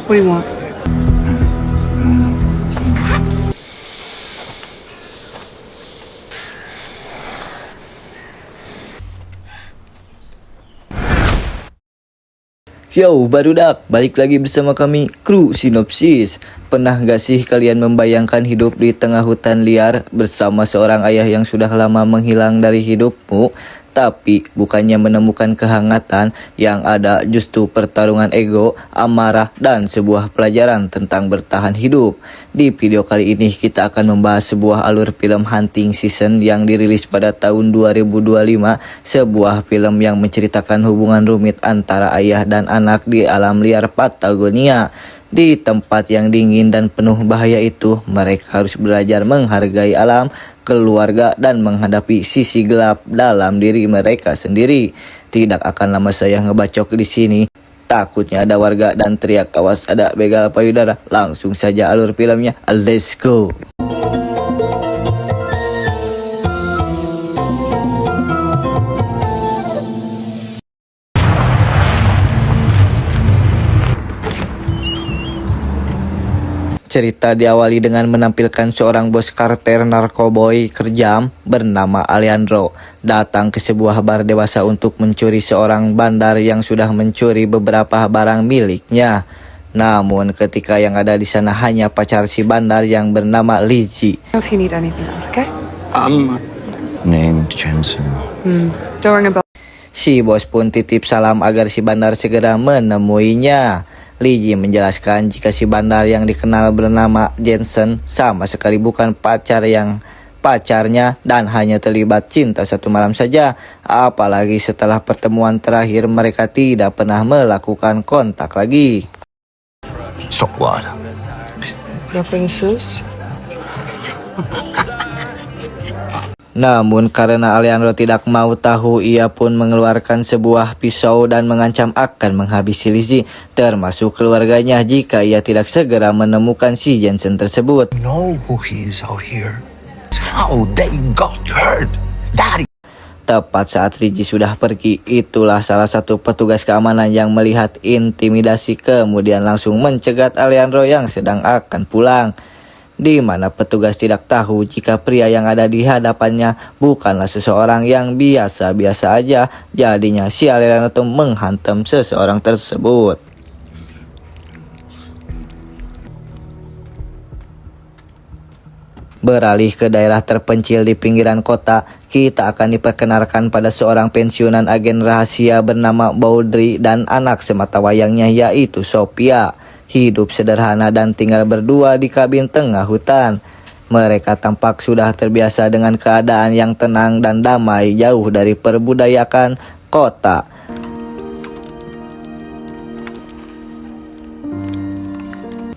What do you want? Yo, barudak, balik lagi bersama kami, kru Sinopsis. Pernah gak sih kalian membayangkan hidup di tengah hutan liar bersama seorang ayah yang sudah lama menghilang dari hidupmu? Tapi bukannya menemukan kehangatan, yang ada justru pertarungan ego, amarah, dan sebuah pelajaran tentang bertahan hidup. Di video kali ini kita akan membahas sebuah alur film Hunting Season yang dirilis pada tahun 2025. Sebuah film yang menceritakan hubungan rumit antara ayah dan anak di alam liar Patagonia. Di tempat yang dingin dan penuh bahaya itu, mereka harus belajar menghargai alam, keluarga, dan menghadapi sisi gelap dalam diri mereka sendiri. Tidak akan lama saya ngebacok di sini. Takutnya ada warga dan teriak awas ada begal payudara. Langsung saja alur filmnya. Let's go. Cerita diawali dengan menampilkan seorang bos kartel narkoboy kejam bernama Alejandro datang ke sebuah bar dewasa untuk mencuri seorang bandar yang sudah mencuri beberapa barang miliknya. Namun ketika yang ada di sana hanya pacar si bandar yang bernama Lizzie. If you need anything else, okay? Named Jensen. Don't ring a bell. Si bos pun titip salam agar si bandar segera menemuinya. Lizzie menjelaskan jika si bandar yang dikenal bernama Jensen sama sekali bukan pacarnya dan hanya terlibat cinta satu malam saja. Apalagi setelah pertemuan terakhir mereka tidak pernah melakukan kontak lagi. So what? References? Namun karena Alejandro tidak mau tahu, ia pun mengeluarkan sebuah pisau dan mengancam akan menghabisi Lizzie termasuk keluarganya jika ia tidak segera menemukan si Jensen tersebut. Know who he is out here. How they got hurt. Daddy. Tepat saat Lizzie sudah pergi, itulah salah satu petugas keamanan yang melihat intimidasi kemudian langsung mencegat Alejandro yang sedang akan pulang. Di mana petugas tidak tahu jika pria yang ada di hadapannya bukanlah seseorang yang biasa-biasa aja. Jadinya si Alejandro menghantam seseorang tersebut. Beralih ke daerah terpencil di pinggiran kota, kita akan diperkenalkan pada seorang pensiunan agen rahasia bernama Baudry dan anak sematawayangnya yaitu Sophia. Hidup sederhana dan tinggal berdua di kabin tengah hutan. Mereka tampak sudah terbiasa dengan keadaan yang tenang dan damai jauh dari perbudakan kota.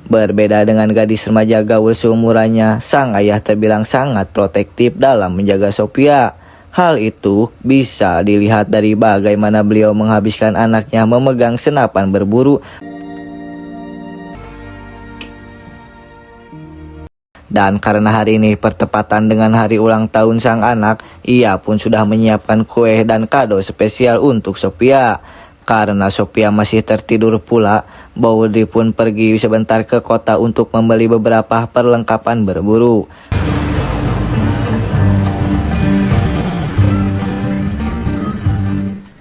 Berbeda dengan gadis remaja gaul seumurannya, sang ayah terbilang sangat protektif dalam menjaga Sophia. Hal itu bisa dilihat dari bagaimana beliau menghabiskan anaknya memegang senapan berburu. Dan karena hari ini bertepatan dengan hari ulang tahun sang anak, ia pun sudah menyiapkan kue dan kado spesial untuk Sophia. Karena Sophia masih tertidur pula, Baudry pun pergi sebentar ke kota untuk membeli beberapa perlengkapan berburu.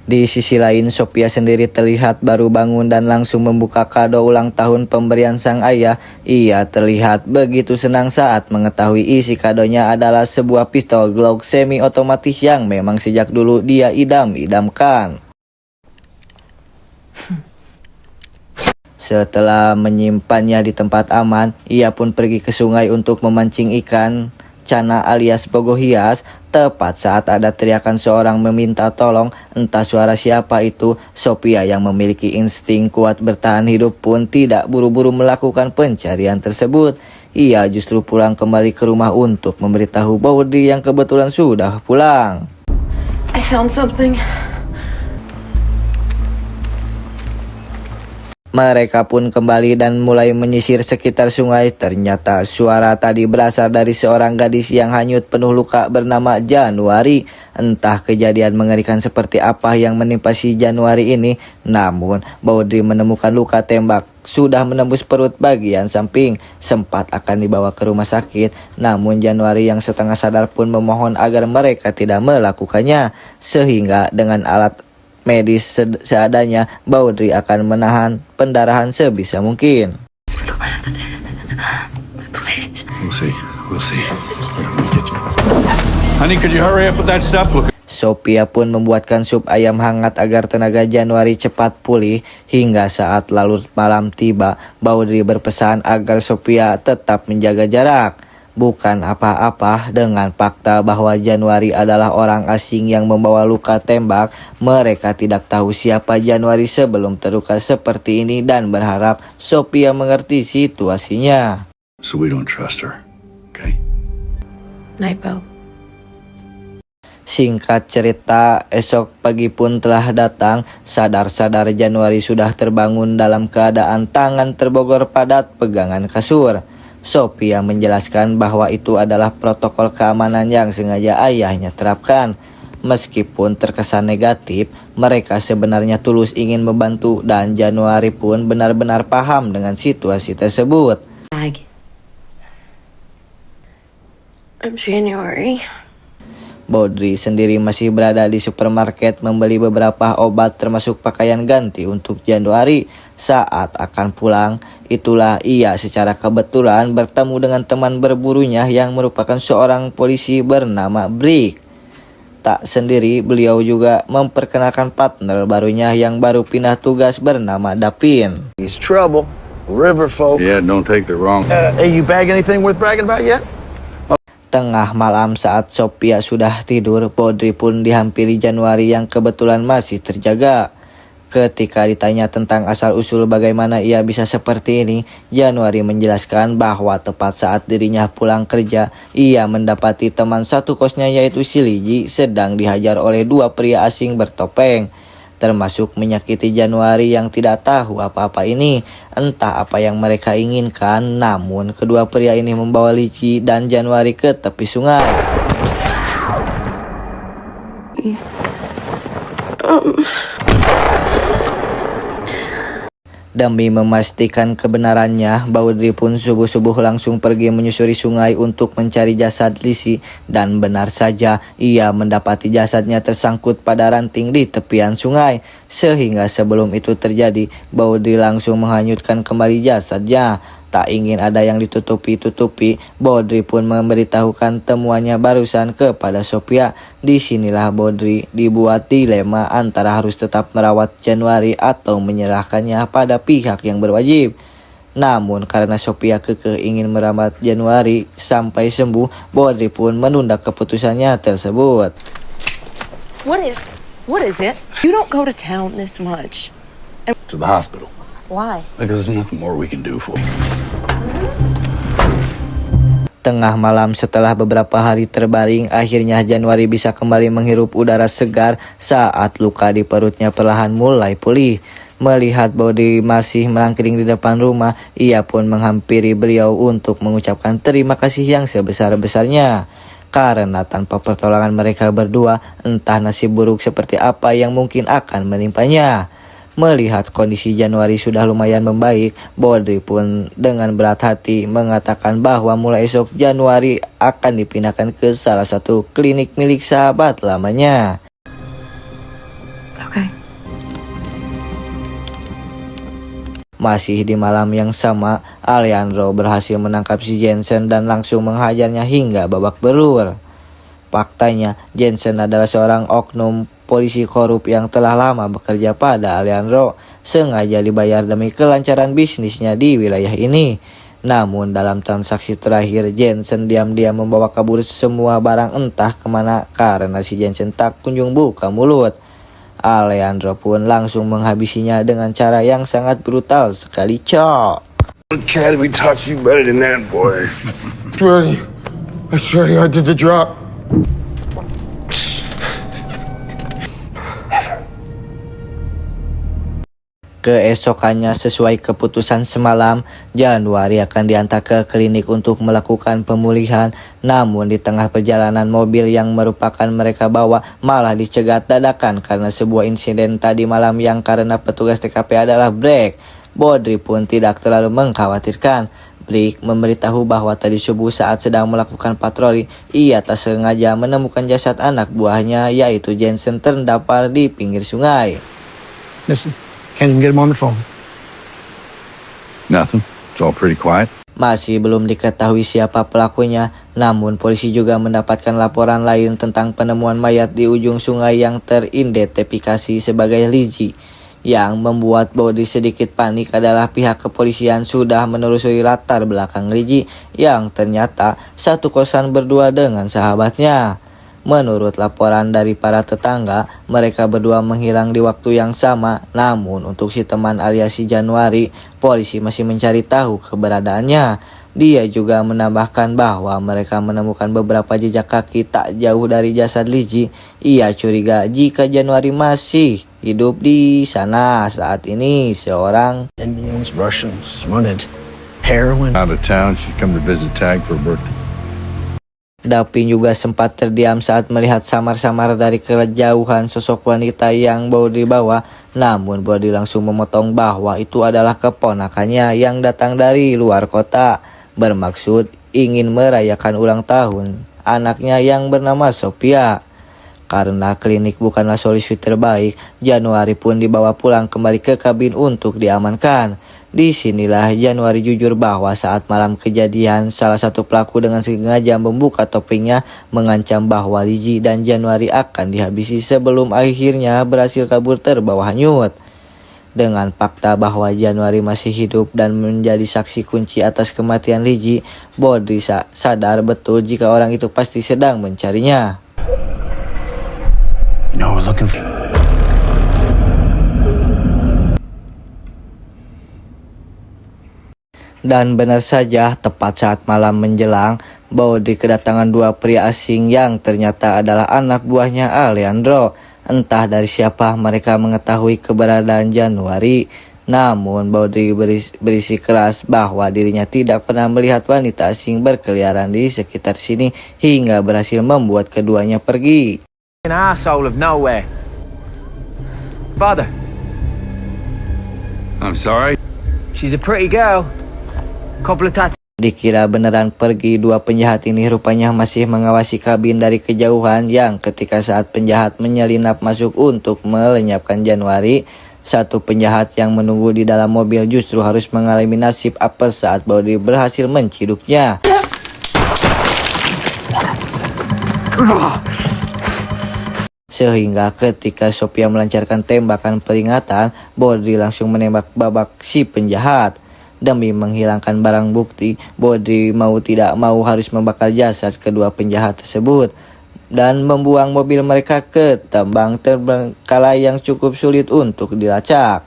Di sisi lain, Sophia sendiri terlihat baru bangun dan langsung membuka kado ulang tahun pemberian sang ayah. Ia terlihat begitu senang saat mengetahui isi kadonya adalah sebuah pistol Glock semi-otomatis yang memang sejak dulu dia idam-idamkan. Setelah menyimpannya di tempat aman, ia pun pergi ke sungai untuk memancing ikan cana alias bogo hias. Tepat saat ada teriakan seorang meminta tolong, entah suara siapa itu, Sophia yang memiliki insting kuat bertahan hidup pun tidak buru-buru melakukan pencarian tersebut. Ia justru pulang kembali ke rumah untuk memberitahu Baudry yang kebetulan sudah pulang. I found something. Mereka pun kembali dan mulai menyisir sekitar sungai. Ternyata suara tadi berasal dari seorang gadis yang hanyut penuh luka bernama Januari. Entah kejadian mengerikan seperti apa yang menimpa si Januari ini, namun Baudri menemukan luka tembak sudah menembus perut bagian samping. Sempat akan dibawa ke rumah sakit, namun Januari yang setengah sadar pun memohon agar mereka tidak melakukannya. Sehingga dengan alat medis seadanya, Baudri akan menahan pendarahan sebisa mungkin. We'll see. We'll see. Honey, could you hurry up with that stuff? Look. Sophia pun membuatkan sup ayam hangat agar tenaga Januari cepat pulih. Hingga saat larut malam tiba, Baudri berpesan agar Sophia tetap menjaga jarak. Bukan apa-apa dengan fakta bahwa Januari adalah orang asing yang membawa luka tembak. Mereka tidak tahu siapa Januari sebelum terluka seperti ini dan berharap Sophia mengerti situasinya. So we don't trust her, okay? Night, Bo. Singkat cerita, esok pagi pun telah datang. Sadar-sadar Januari sudah terbangun dalam keadaan tangan terbogor padat pegangan kasur. Sophia menjelaskan bahwa itu adalah protokol keamanan yang sengaja ayahnya terapkan. Meskipun terkesan negatif, mereka sebenarnya tulus ingin membantu dan Januari pun benar-benar paham dengan situasi tersebut. I'm January. Baudri sendiri masih berada di supermarket membeli beberapa obat termasuk pakaian ganti untuk Januari. Saat akan pulang, itulah ia secara kebetulan bertemu dengan teman berburunya yang merupakan seorang polisi bernama Brick. Tak sendiri, beliau juga memperkenalkan partner barunya yang baru pindah tugas bernama Dapin. He's trouble. River folk. Yeah, don't take the wrong. Hey, you bag anything worth bragging about yet? Tengah malam saat Sophia sudah tidur, Baudri pun dihampiri Januari yang kebetulan masih terjaga. Ketika ditanya tentang asal-usul bagaimana ia bisa seperti ini, Januari menjelaskan bahwa tepat saat dirinya pulang kerja, ia mendapati teman satu kosnya yaitu si Liji sedang dihajar oleh dua pria asing bertopeng. Termasuk menyakiti Januari yang tidak tahu apa-apa ini. Entah apa yang mereka inginkan, namun kedua pria ini membawa Liji dan Januari ke tepi sungai. Demi memastikan kebenarannya, Baudri pun subuh-subuh langsung pergi menyusuri sungai untuk mencari jasad Lisi. Dan benar saja, ia mendapati jasadnya tersangkut pada ranting di tepian sungai. Sehingga sebelum itu terjadi, Baudri langsung menghanyutkan kembali jasadnya. Tak ingin ada yang ditutupi-tutupi, Baudri pun memberitahukan temuannya barusan kepada Sophia. Disinilah Baudri dibuat dilema antara harus tetap merawat Januari atau menyerahkannya pada pihak yang berwajib. Namun karena Sophia kekeh ingin merawat Januari sampai sembuh, Baudri pun menunda keputusannya tersebut. What is it? You don't go to town this much. To the hospital. Why? Because there's nothing more we can do for you. Tengah malam setelah beberapa hari terbaring, akhirnya Januari bisa kembali menghirup udara segar saat luka di perutnya perlahan mulai pulih. Melihat Baudri masih melangkring di depan rumah, ia pun menghampiri beliau untuk mengucapkan terima kasih yang sebesar-besarnya. Karena tanpa pertolongan mereka berdua, entah nasib buruk seperti apa yang mungkin akan menimpanya. Melihat kondisi Januari sudah lumayan membaik, Baudri pun dengan berat hati mengatakan bahwa mulai esok Januari akan dipindahkan ke salah satu klinik milik sahabat lamanya. Okay. Masih di malam yang sama, Alejandro berhasil menangkap si Jensen dan langsung menghajarnya hingga babak belur. Faktanya, Jensen adalah seorang oknum polisi korup yang telah lama bekerja pada Alejandro, sengaja dibayar demi kelancaran bisnisnya di wilayah ini. Namun dalam transaksi terakhir, Jensen diam-diam membawa kabur semua barang entah kemana karena si Jensen tak kunjung buka mulut. Alejandro pun langsung menghabisinya dengan cara yang sangat brutal sekali, cok. Academy taught you better than that, boy. I swear to you, I did the drop. Keesokannya sesuai keputusan semalam, Januari akan diantar ke klinik untuk melakukan pemulihan. Namun di tengah perjalanan mobil yang merupakan mereka bawa malah dicegat dadakan karena sebuah insiden tadi malam yang karena petugas TKP adalah Blake. Bodri pun tidak terlalu mengkhawatirkan. Blake memberitahu bahwa tadi subuh saat sedang melakukan patroli, ia tak sengaja menemukan jasad anak buahnya yaitu Jensen terdampar di pinggir sungai. Listen, can't even get him on the phone. Nothing. It's all pretty quiet. Masih belum diketahui siapa pelakunya, namun polisi juga mendapatkan laporan lain tentang penemuan mayat di ujung sungai yang teridentifikasi sebagai Lizzie. Yang membuat Bodri sedikit panik adalah pihak kepolisian sudah menelusuri latar belakang Lizzie yang ternyata satu kosan berdua dengan sahabatnya. Menurut laporan dari para tetangga, mereka berdua menghilang di waktu yang sama. Namun untuk si teman alias si Januari, polisi masih mencari tahu keberadaannya. Dia juga menambahkan bahwa mereka menemukan beberapa jejak kaki tak jauh dari jasad Lizzie. Ia curiga jika Januari masih hidup di sana saat ini. Seorang Indians, Russians, wanted heroin. Out of town, she'd come to visit Tag for her birthday. Dapin juga sempat terdiam saat melihat samar-samar dari kejauhan sosok wanita yang Bodri bawa. Namun Bodri langsung memotong bahwa itu adalah keponakannya yang datang dari luar kota, bermaksud ingin merayakan ulang tahun anaknya yang bernama Sophia. Karena klinik bukanlah solusi terbaik, Januari pun dibawa pulang kembali ke kabin untuk diamankan. Disinilah Januari jujur bahwa saat malam kejadian, salah satu pelaku dengan sengaja membuka topengnya, mengancam bahwa Lizzie dan Januari akan dihabisi sebelum akhirnya berhasil kabur terbawa hanyut. Dengan fakta bahwa Januari masih hidup dan menjadi saksi kunci atas kematian Lizzie, Bodri sadar betul jika orang itu pasti sedang mencarinya. You know, we're looking for... Dan benar saja, tepat saat malam menjelang, Bodri kedatangan dua pria asing yang ternyata adalah anak buahnya Alejandro. Entah dari siapa mereka mengetahui keberadaan Januari. Namun Bodri berisi keras bahwa dirinya tidak pernah melihat wanita asing berkeliaran di sekitar sini hingga berhasil membuat keduanya pergi. An asshole of nowhere. Father, I'm sorry. she's a pretty girl. Couple of tattoos. Dikira beneran pergi, dua penjahat ini rupanya masih mengawasi kabin dari kejauhan yang ketika saat penjahat menyelinap masuk untuk melenyapkan Januari, satu penjahat yang menunggu di dalam mobil justru harus mengalami nasib apes saat Bodri berhasil menciduknya. Sehingga ketika Sophia melancarkan tembakan peringatan, Bodri langsung menembak babak si penjahat. Demi menghilangkan barang bukti, Bodri mau tidak mau harus membakar jasad kedua penjahat tersebut dan membuang mobil mereka ke tembang terbengkalai yang cukup sulit untuk dilacak.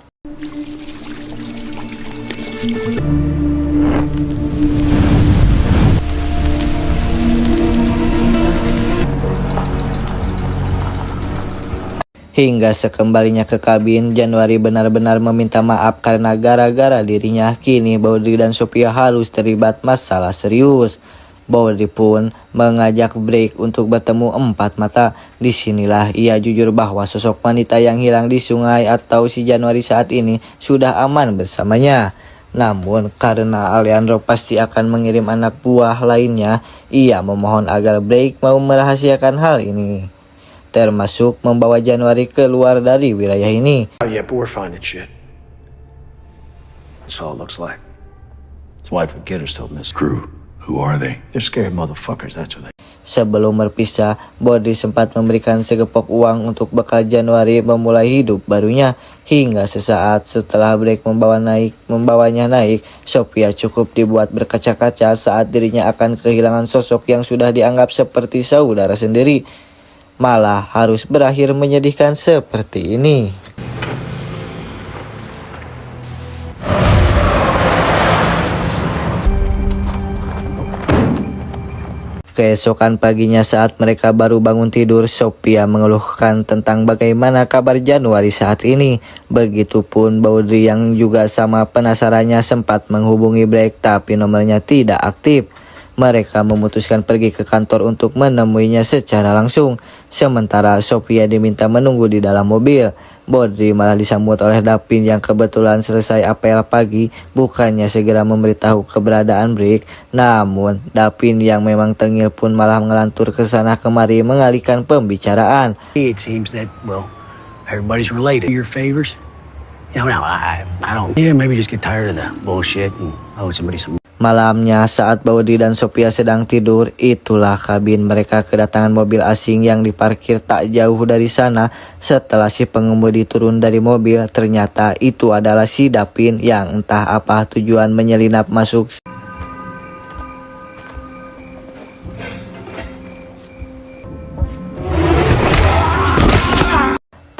Hingga sekembalinya ke kabin, Januari benar-benar meminta maaf karena gara-gara dirinya kini Bodri dan Sophia harus terlibat masalah serius. Bodri pun mengajak Blake untuk bertemu empat mata. Disinilah ia jujur bahwa sosok wanita yang hilang di sungai atau si Januari saat ini sudah aman bersamanya. Namun karena Alejandro pasti akan mengirim anak buah lainnya, ia memohon agar Blake mau merahasiakan hal ini, termasuk membawa Januari keluar dari wilayah ini. Yeah, but we're finding shit. That's all it looks like. His wife and kid are still missing. Crew, who are they? They're scared motherfuckers, that's what they... Sebelum berpisah, Bodri sempat memberikan segepok uang untuk bekal Januari memulai hidup barunya. Hingga sesaat setelah Blake membawanya naik, Sophia cukup dibuat berkaca-kaca saat dirinya akan kehilangan sosok yang sudah dianggap seperti saudara sendiri. Malah harus berakhir menyedihkan seperti ini. Keesokan paginya saat mereka baru bangun tidur, Sophia mengeluhkan tentang bagaimana kabar Januari saat ini. Begitupun Baudry yang juga sama penasarannya sempat menghubungi Blake tapi nomornya tidak aktif. Mereka memutuskan pergi ke kantor untuk menemuinya secara langsung. Sementara Sophia diminta menunggu di dalam mobil. Baudry malah disambut oleh Dapin yang kebetulan selesai apel pagi. Bukannya segera memberitahu keberadaan Blake, namun Dapin yang memang tengil pun malah ngelantur ke sana kemari mengalihkan pembicaraan. It seems that, well, everybody's related to your favors. You know, now I don't. Yeah, maybe just get tired of the bullshit and owe somebody some. Malamnya saat Baudry dan Sophia sedang tidur, itulah kabin mereka kedatangan mobil asing yang diparkir tak jauh dari sana. Setelah si pengemudi turun dari mobil, ternyata itu adalah si Dapin yang entah apa tujuan menyelinap masuk.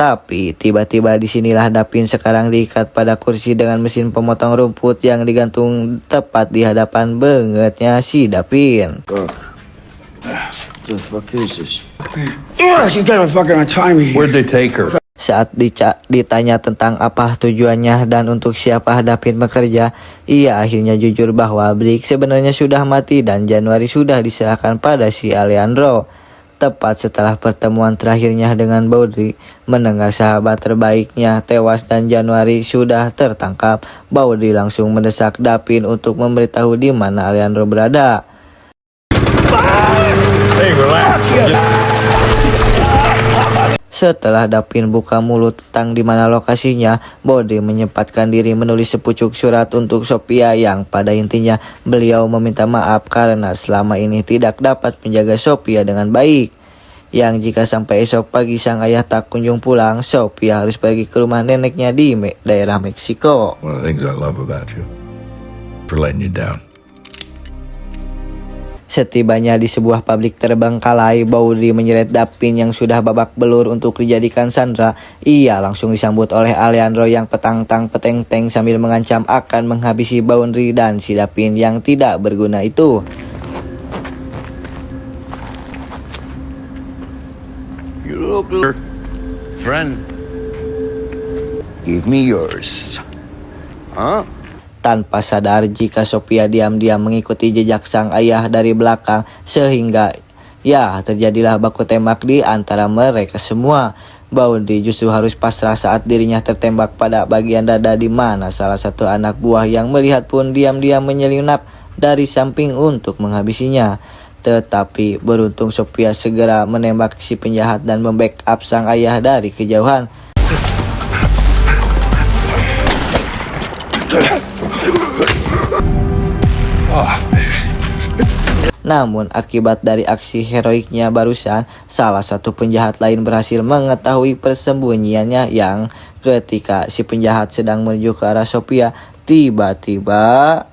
Tapi tiba-tiba disinilah Dapin sekarang diikat pada kursi dengan mesin pemotong rumput yang digantung tepat di hadapan bengetnya si Dapin. The fuck is this? She's got to fucking untie me. Where'd they take her? Saat ditanya tentang apa tujuannya dan untuk siapa Dapin bekerja, ia akhirnya jujur bahwa Blake sebenarnya sudah mati dan Januari sudah diserahkan pada si Alejandro. Tepat setelah pertemuan terakhirnya dengan Baudry, mendengar sahabat terbaiknya tewas dan Januari sudah tertangkap, Baudry langsung mendesak Dapin untuk memberitahu di mana Alejandro berada. Setelah Dapin buka mulut tentang di mana lokasinya, Baudry menyempatkan diri menulis sepucuk surat untuk Sophia yang pada intinya beliau meminta maaf karena selama ini tidak dapat menjaga Sophia dengan baik. Yang jika sampai esok pagi sang ayah tak kunjung pulang, Sophia harus pergi ke rumah neneknya di daerah Meksiko. One of the things I love about you, for letting you down. Setibanya di sebuah pabrik terbengkalai, Baudry menyeret Dapin yang sudah babak belur untuk dijadikan sandera. Ia langsung disambut oleh Alejandro yang petang-tang peteng-teng sambil mengancam akan menghabisi Baudry dan si Dapin yang tidak berguna itu. You look, friend. Give me yours. Huh? Tanpa sadar jika Sophia diam-diam mengikuti jejak sang ayah dari belakang, sehingga ya terjadilah baku tembak di antara mereka semua. Baudry justru harus pasrah saat dirinya tertembak pada bagian dada di mana salah satu anak buah yang melihat pun diam-diam menyelinap dari samping untuk menghabisinya. Tetapi beruntung Sophia segera menembak si penjahat dan membackup sang ayah dari kejauhan. Namun akibat dari aksi heroiknya barusan, salah satu penjahat lain berhasil mengetahui persembunyiannya yang ketika si penjahat sedang menuju ke arah Sophia, tiba-tiba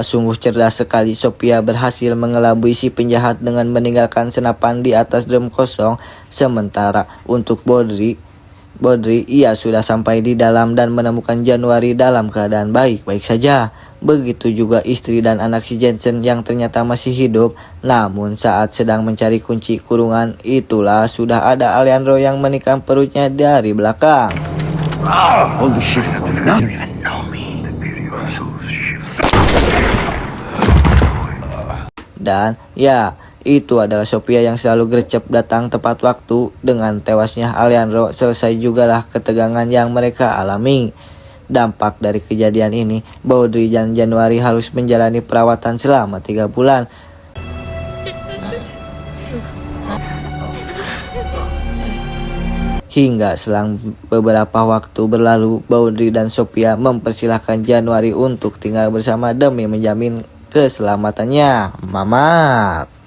sungguh cerdas sekali Sophia berhasil mengelabui si penjahat dengan meninggalkan senapan di atas drum kosong. Sementara untuk Baudry, ia sudah sampai di dalam dan menemukan Januari dalam keadaan baik-baik saja. Begitu juga istri dan anak si Jensen yang ternyata masih hidup. Namun saat sedang mencari kunci kurungan, itulah sudah ada Alejandro yang menikam perutnya dari belakang. Holy shit, you don't even know me. Dan ya, itu adalah Sophia yang selalu gercep datang tepat waktu. Dengan tewasnya Alejandro, selesai jugalah ketegangan yang mereka alami. Dampak dari kejadian ini, Baudry dan Januari harus menjalani perawatan selama 3 bulan. Hingga selang beberapa waktu berlalu, Baudry dan Sophia mempersilahkan Januari untuk tinggal bersama demi menjamin keselamatannya. Mamat.